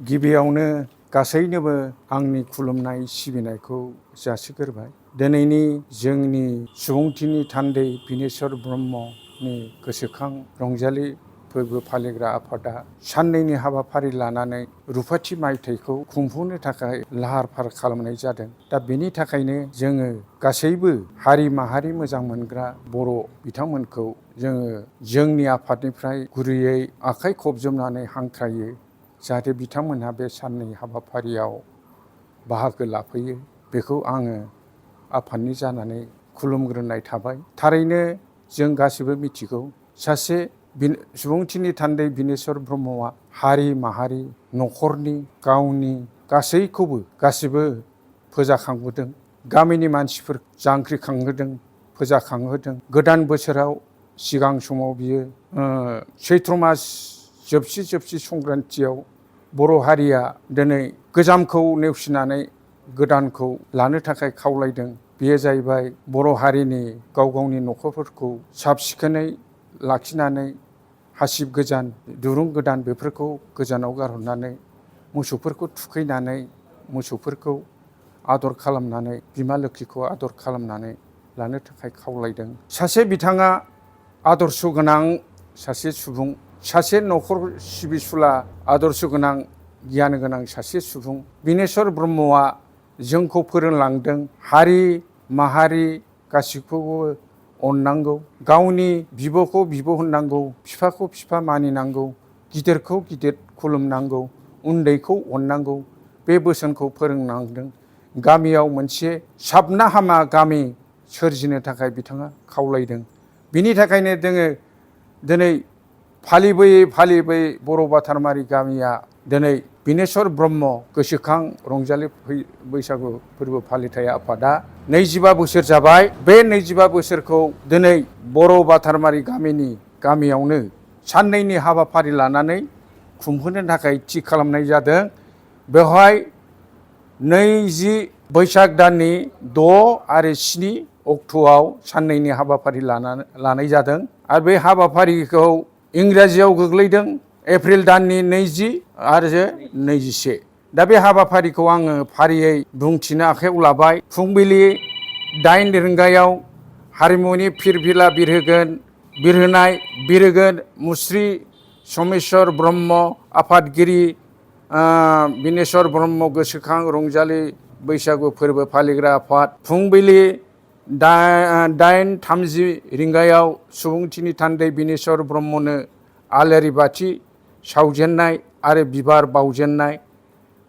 गिबियावनो गासैनोबो आंनि खुलुमनाय सिबिनायखौ जासिग्रोबाय। दिनैनि जोंनि सुबुंथिनि थान्दै बिनेश्वर ब्रह्मनि गोसोखां रंजालि फोरबो फालिग्रा आफादा साननैनि हाबाफारि लानानै रुफाथि मायथाइखौ खुंफुंनो थाखाय लाहार फाहार खालामनाय जादों। दा बेनि थाखायनो जोङो गासैबो हारि माहारि मोजां मोनग्रा बर' बिथांमोनखौ जोङो जोंनि आफादनिफ्राय गुरैयै आखाइ खबजबनानै हांख्रायो, जाहाथे बिथांमोनहा बे साननै हाबाफारियाव बाहागो लाफैयो। बेखौ आङो आफादनि जानानै खुलुमग्रोनाय थाबाय। थारैनो जों गासिबो मिथिगौ, सासे सुबुंथिनि थान्दै बिनेश्वर ब्रह्मआ हारि माहारि न'खरनि गावनि गासिबो फोजाखांबोदों। गामिनि मानसिफोर जांख्रिखांहोदों, फोजाखांहोदों। गोदान बोसोराव सिगां समाव बियो सैथ्र मास जोबसि संक्रान्तियाव बर' हारिया दिनै गोजामखौ नेवसिनानै गोदानखौ लानो थाखाय खावलायदों। बेयो जाहैबाय बर' हारिनि गावनि न'खरफोरखौ साब सिखोनै लाखिनानै हासिब गोजान दुरुं गोदान बेफोरखौ गोजानाव गारहरनानै मोसौफोरखौ थुखैनानै मोसौफोरखौ आदर खालामनानै बिमा लोखिखौ आदर खालामनानै लानो थाखाय खावलायदों। सासे बिथाङा आदर्श गोनां सासे सुबुं, सासे न'खर सिबिसुला आदर्श गोनां गियान गोनां सासे सुबुं। बिनेश्वर ब्रह्मआ जोंखौ फोरोंलांदों हारि माहारि गासिखौबो अननांगौ, गावनि बिब'खौ बिब' होननांगौ, बिफाखौ बिफा मानिनांगौ, गिदिरखौ गिदिर खुलुमनांगौ, उन्दैखौ अननांगौ। बे बोसोनखौ फोरोंलांदों। गामियाव मोनसे साबना हामा गामि सोरजिनो थाखाय बिथाङा खावलायदों। बिनि थाखायनो जोङो दिनै फालिबोयै बर' बातारमारि गामिया दिनै बिनेश्वर ब्रह्म गोसोखां रंजालि बैसागु फोरबो फालिथाय आफादा 25 बोसोर जाबाय। बे 25 बोसोरखौ दिनै बर' बातारमारि गामियावनो साननैनि हाबाफारि लानानै खुंहोनो थाखाय थि खालामनाय जादों। बेवहाय 20 बैसाग दाननि 6 आरो 7 अक्ट'आव साननैनि हाबाफारि लानाय जादों। आरो बे हाबाफारिखौ इंराजियाव गोग्लैदों एप्रिल दाननि 20 आरो 21। दा बे हाबाफारिखौ आङो फारियै बुंथिनो आखायाव लाबाय। फुंबिलि 8 रिंगायाव हारिमुनि फिरफिला बिरहोगोन मुस्रि समेस्वर ब्रह्म आफादगिरि बिनेश्वर ब्रह्म गोसोखां रंजालि बैसागु फोरबो फालिग्रा आफाद। फुंबिलि 8:30 रिंगायाव सुबुंथिनि थान्दै बिनेश्वर ब्रह्मनो आलारि बाथि सावजेननाय आरो बिबार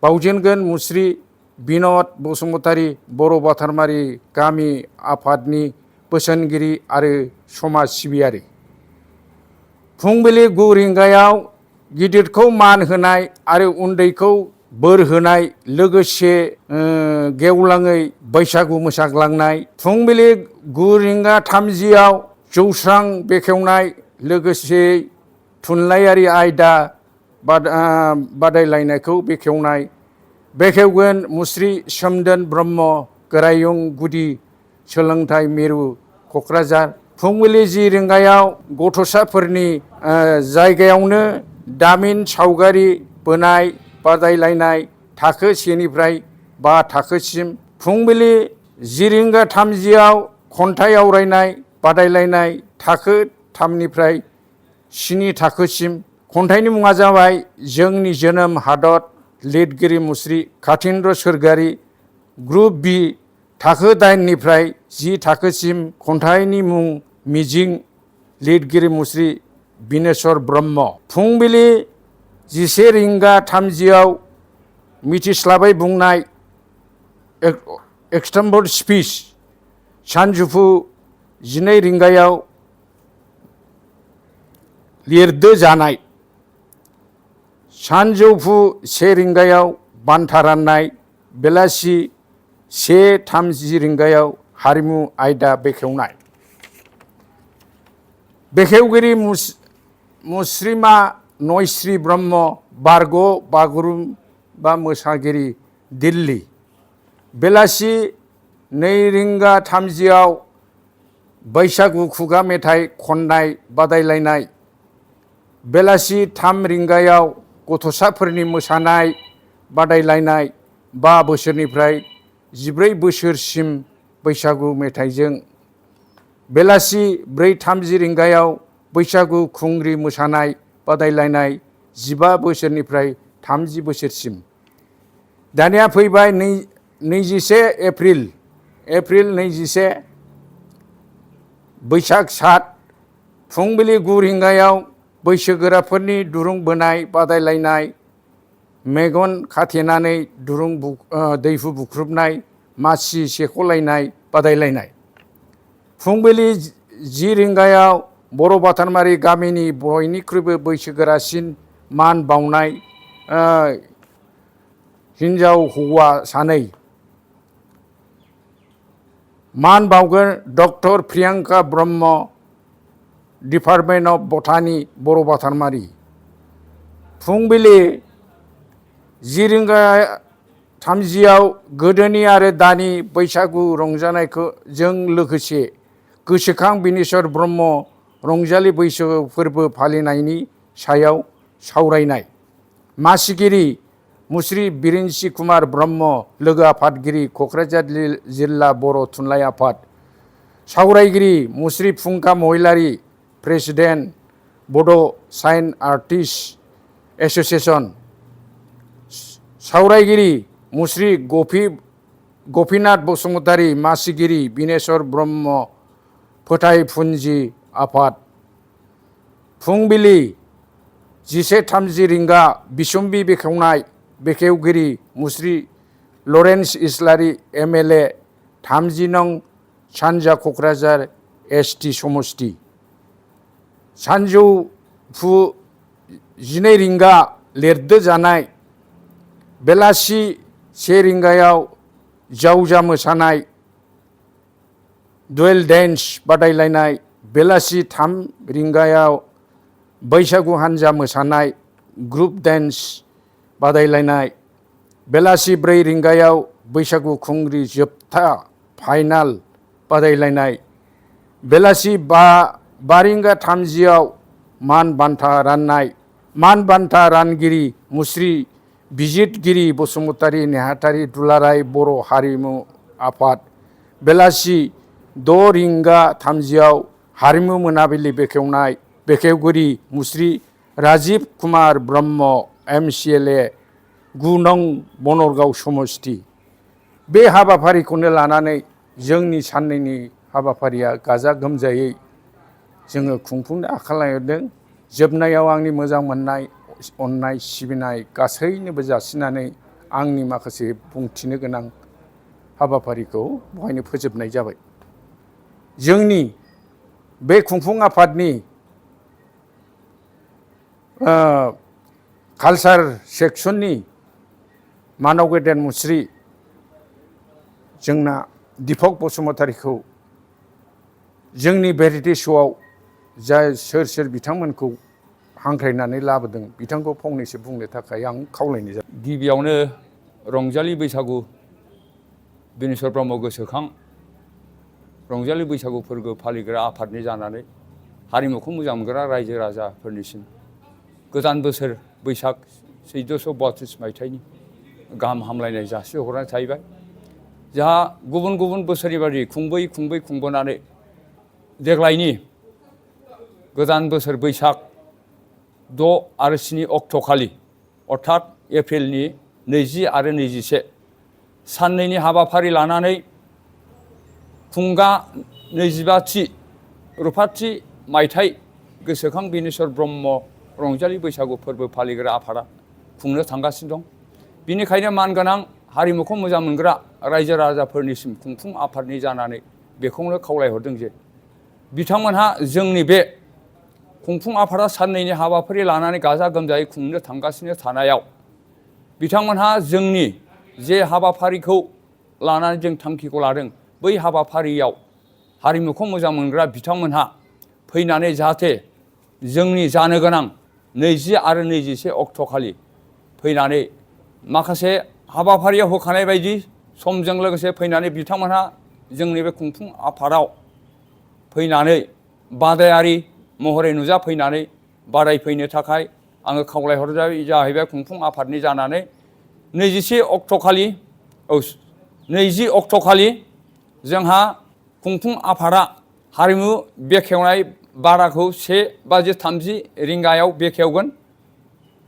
बावजेनगोन मुस्रि बिनद बसुमतारी बर' बातारमारि गामि आफादनि बोसोनगिरि आरो समाज सिबियारि। फुंबिलि 9 रिंगायाव गिदिरखौ मान होनाय आरो उन्दैखौ बोर होनाय, लोगोसे गेवलाङै बैसागु मोसाग्लांनाय। फुंबिलि 9:30 जौस्रां बेखेवनाय, लोगोसे थुनलाइयारि आयदा बादायलायनायखौ बेखेवगोन मुस्रि सोमदोन ब्रह्म गोरायुं गुदि सोलोंथाइ मिरु क'क्राझार। फुंबिलि 10 रिंगायाव गथ'साफोरनि जायगायावनो दामिन सावगारि बोनाय बादायलायनाय थाखो 1 निफ्राय 5 थाखोसिम। फुंबिलि 10:30 खन्थाइ आवरायनाय बादायलायनाय थाखो 3 निफ्राय 7 थाखोसिम। खन्थाइनि मुङा जाबाय जोंनि जोनोम हादर, लिरगिरि मुस्रि कातिन्द्र सोरगियारि। ग्रुप बि थाखो 8 निफ्राय 10 थाखोसिम। खन्थाइनि मुं मिजिं, लिरगिरि मुस्रि बिनेश्वर ब्रह्म। फुंबिलि 11:30 मिथिस्लाबै बुंनाय एक्सटेम्पड स्पिच। सानजौफु 12 रिंगायाव लिरदो जानाय। सानजौफु 1 रिंगायाव बान्था राननाय। बेलासि 1:30 रिंगायाव हारिमु आयदा बेखेवनाय। बेखेवगिरि मुस्रिमा नयस्रि ब्रह्म बारग' बागुरुम्बा मोसागिरि दिल्ली। बेलासि 2:30 बैसागु खुगा मेथाइ खननाय बादायलायनाय। बेलासि 3 रिंगायाव गथ'साफोरनि मोसानाय बादायलायनाय 5 बोसोरनिफ्राय 14 बोसोरसिम बैसागु मेथाइजों बेलासि 4:30 रिंगायाव बैसागु खुंग्रि मोसानाय बादायलायनाय 15 बोसोरनिफ्राय 30 बोसोरसिम। दानिया फैबाय 21 एप्रिल 21 बैसाग 7 फुंबिलि 9 रिंगायाव बैसोगोराफोरनि दुरुं बोनाय बादायलायनाय, मेगन खाथेनानै दुरुं दैहु बुख्रुबनाय, मासि सेख'लायनाय बादायलायनाय। फुंबिलि 10 रिंगायाव बर' बातारमारि गामिनि बयनिख्रुइबो बैसोगोरासिन मान बावनाय हिन्जाव हौवा सानै मान बावगोन। Doctor Priyanka Brahma, department of botany, बर' बातारमारि। फुंबिलि 10:30 गोदोनि आरो दानि बैसागु रंजानायखौ जों लोगोसे गोसोखां बिनेश्वर ब्रह्म रंजालि बैसागु फोरबो फालिनायनि सायाव सावरायनाय। मासिगिरि मुस्रि बिरेन्सि कुमार ब्रह्म, लोगो आफादगिरि क'क्राझार जिल्ला बर' थुनलाइ आफाद। सावरायगिरि मुस्रि फुंखा महिलारि, प्रेसिडेन्ट बड' साइन आर्टिस्ट एस'सिएसन। सावरायगिरि मुस्रि गपिनाथ बसुमतारी, मासिगिरि बिनेश्वर ब्रह्म, फोथायफुन्जि आफाद। फुंबिलि 11:30 रिंगा बिसम्बि बेखेवनाय। बेखेवगिरि मुस्रि लरेन्स इस्लारि, MLA, 30 नं सानजा क'क्राझार ST समस्ति। सानजौफु 12 रिंगा लिरदो जानाय। बेलासि 1 रिंगायाव जावजा मोसानाय, दुवेल डेन्स बादायलायनाय। बेलासि 3 रिंगायाव बैसागु हान्जा मोसानाय, ग्रुप डेन्स बादायलायनाय। बेलासि 4 रिंगायाव बैसागु खुंग्रि जोबथा फाइनाल बादायलायनाय। बेलासि 5:30 मान बान्था राननाय। मान बान्था रानगिरि मुस्रि बिजितगिरि बसुमतारी, नेहाथारि दुलाराय बर' हारिमु आफाद। बेलासि 6:30 हारिमु मोनाबिलि बेखेवनाय। बेखेवगिरि मुस्रि राजिब कुमार ब्रह्म, MCLA, 9 नं बनरगाव समस्ति। बे हाबाफारिखौनो लानानै जोंनि साननैनि हाबाफारिया गाजा गोमजायै जोङो खुंफुंनो आखायाव लादों। जोबनायाव आंनि मोजां मोननाय, अननाय, सिबिनाय गासैनोबो जासिनानै आंनि माखासे बुंथिनो गोनां हाबाफारिखौ बहायनो फोजोबनाय जाबाय। जोंनि बे खुंफुं आफादनि कालचार सेक्सननि मानाव गेदेर मुस्रि जोंना दिपक बसुमतारीखौ जोंनि भेरिटि श'आव सोर बिथांमोनखौ हांख्रायनानै लाबोदों बिथांखौ फंनैसो बुंनो थाखाय आं खावलायनाय जाबाय। गिबियावनो रंजालि बैसागु बिनेश्वर ब्रह्म गोसोखां रंजालि बैसागु फोरबो फालिग्रा आफादनि जानानै हारिमुखौ मोजां मोनग्रा रायजो राजाफोरनिसिम गोदान बोसोर बैसाग 1432 मायथाइनि गाहाम हामलायनाय जासिहरनाय थाहैबाय। जोंहा गुबुन गुबुन बोसोरनि बायदि खुंबोनानै देग्लायनि गोदान बोसोर बैसाग 6 आरो 7 अक्ट'खालि अर्थात एप्रिलनि 20 आरो 21 साननैनि हाबाफारि लानानै फुंगा 25 रुफाथि मायथाइ गोसोखां बिनेश्वर ब्रह्म रंजालि बैसागु फोरबो फालिग्रा आफादा खुंनो थांगासिनो दं। बिनिखायनो मानगोनां हारिमुखौ मोजां मोनग्रा रायजो राजाफोरनिसिम खुंफुं आफादनि जानानै बेखौनो खावलायहरदों जे बिथांमोनहा जोंनि बे खुंफुं आफादा साननैनि हाबाफारि लानानै गाजा गोमजायै खुंनो थांगासिनो थानायाव बिथांमोनहा जोंनि जे हाबाफारिखौ लानानै जों थांखिखौ लादों बै हाबाफारियाव हारिमुखौ मोजां मोनग्रा बिथांमोनहा फैनानै जाहाथे जोंनि जानो गोनां 20 आरो 21 अक्ट'खालि फैनानै माखासे हाबाफारियाव होखानाय बायदि समजों लोगोसे फैनानै बिथांमोनहा जोंनि बे खुंफुं आफादाव फैनानै बादायारि महरै नुजाफैनानै बादायफैनो थाखाय आङो खावलायहरनाय जाहैबाय खुंफुं आफादनि जानानै 20 अक्ट'खालि जोंहा खुंफुं आफादा हारिमु बेखेवनाय बादाखौ 1:30 रिंगायाव बेखेवगोन।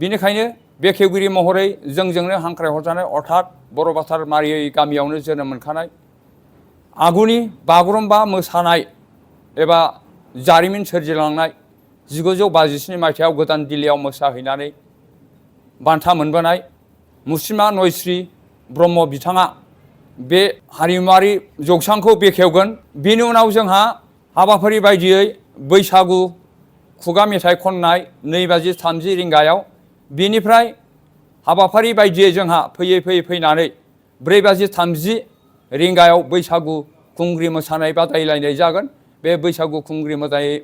बेनिखायनो बेखेवगिरि महरै जोंजोंनो हांख्रायहरजानाय अर्थात बर' बाथार मारियै गामियावनो जोनोम मोनखानाय आगुनि बागुरुम्बा मोसानाय एबा जारिमिन सोरजिलांनाय 1957 मायथाइयाव गोदान दिल्लीयाव मोसाहैनानै बान्था मोनबोनाय मुस्रिमा नयस्रि ब्रह्म बिथाङा बे हारिमुआरि जौसांखौ बेखेवगोन। बेनि उनाव जोंहा हाबाफारि बायदियै बैसागु खुगा मेथाइ खननाय 2:30 रिंगायाव, बेनिफ्राय हाबाफारि बायदियै जोंहा फैयै फैनानै 4:30 रिंगायाव बैसागु खुंग्रि मोसानाय बादायलायनाय जागोन। बे बैसागु खुंग्रि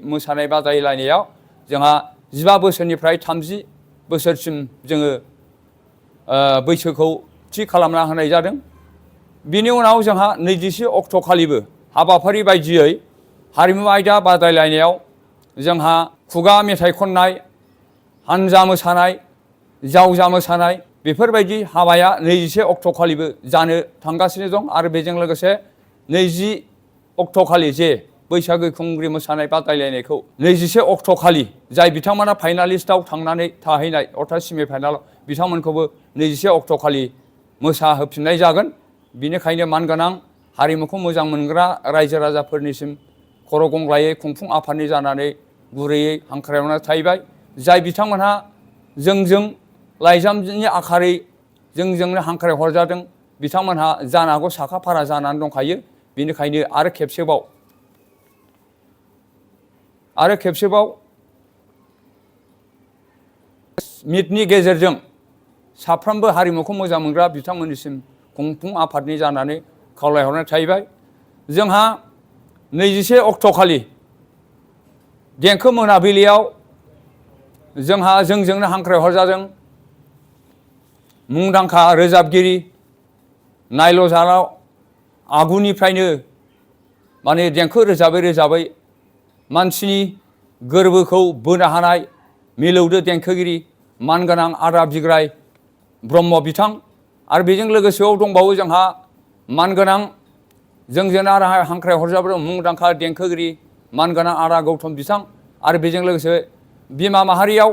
मोसानाय बादायलायनायाव जोंहा 15 बोसोरनिफ्राय 30 बोसोरसिम जोङो बैसोखौ थि खालामना होनाय जादों। बिनि उनाव जोंहा 21 अक्ट'खालिबो हाबाफारि बायदियै हारिमु आयदा बादायलायनायाव जोंहा खुगा मेथाइ खननाय, हानजा मोसानाय, जावजा मोसानाय बेफोरबायदि हाबाया 21 अक्ट'खालिबो जानो थांगासिनो दं। आरो बेजों लोगोसे 20 अक्ट'खालि जे बैसागु खुंग्रि मोसानाय बादायलायनायखौ 21 अक्ट'खालि जाय बिथांमोना फाइनालिस्टआव थांनानै थाहैनाय अर्थात सेमि फाइनालाव, बिथांमोनखौबो 21 अक्ट'खालि मोसाहोफिननाय जागोन। बेनिखायनो मानगोनां हारिमुखौ मोजां मोनग्रा रायजो राजाफोरनिसिम खर' गंग्लायै खुंफुं आफादनि जानानै गुरैयै हांख्रायहरना थाहैबाय। जाय बिथांमोनहा जोंजों लाइजामनि आखारै जोंजोंनो हांख्रायहरजादों, बिथांमोनहा जानो हागौ साखाफारा जानानै दंखायो। बेनिखायनो आरो खेबसेबाव मिटनि गेजेरजों साफ्रोमबो हारिमुखौ मोजां मोनग्रा बिथांमोननिसिम खुंफुं आफादनि जानानै खावलायहरनाय थाहैबाय। जोंहा 21 अक्ट'खालि देंखो मोनाबिलियाव जोंहा जोंजोंनो हांख्रायहरजादों मुंदांखा रोजाबगिरि नायल' जालाव आगुनिफ्रायनो माने देंखो रोजाबै मानसिनि गोरबोखौ बोनो हानाय मिलौदो देंखोगिरि मानगोनां आदा बिग्राय ब्रह्म बिथां। आरो बेजों लोगोसेआव दंबावो जोंहा मानगोनां जोंजोंनो हांख्रायहरजाबोदों मुंदांखा देंखोगिरि मानगोनां आदा गौतम बिथां। आरो बेजों लोगोसे बिमा माहारियाव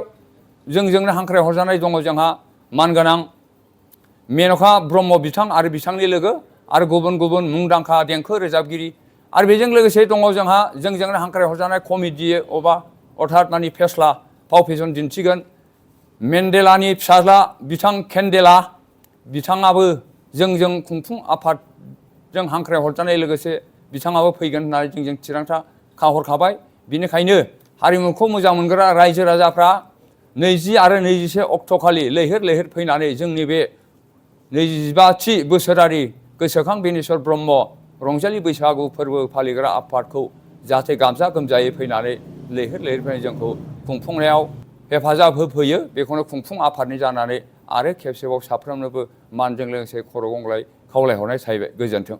जोंजोंनो हांख्रायहरजानाय दङ जोंहा मानगोनां मेन'का ब्रह्म बिथां आरो बिथांनि लोगो आरो गुबुन मुंदांखा देंखो रोजाबगिरि। आरो बेजों लोगोसे दङ जोंहा जोंजोंनो हांख्रायहरजानाय कमेडि अर्थात माने फेस्ला फाव फेसन दिन्थिगोन मेन्डेलानि फिसाज्ला बिथां केन्डेला बिथाङाबो जोंजों खुंफुं आफादजों हांख्रायहरजानाय लोगोसे बिथाङाबो फैगोन होननानै जोंजों थिरांथा खाहरखाबाय। बेनिखायनो हारिमुखौ मोजां मोनग्रा रायजो राजाफ्रा 20 आरो 21 अक्ट'खालि लैहोर फैनानै जोंनि बे 25थि बोसोरारि गोसोखां बिनेश्वर ब्रह्म रंजालि बैसागु फोरबो फालिग्रा आफादखौ जाहाथे गाजा गोमजायै फैनानै लैहोर फैनानै जोंखौ खुंफुंनायाव हेफाजाब होफैयो, बेखौनो खुंफुं आफादनि जानानै आरो खेबसेबाव साफ्रोमनोबो मानजों लोगोसे खर' गंग्लाय खावलायहरनाय थाहैबाय। गोजोन्थों।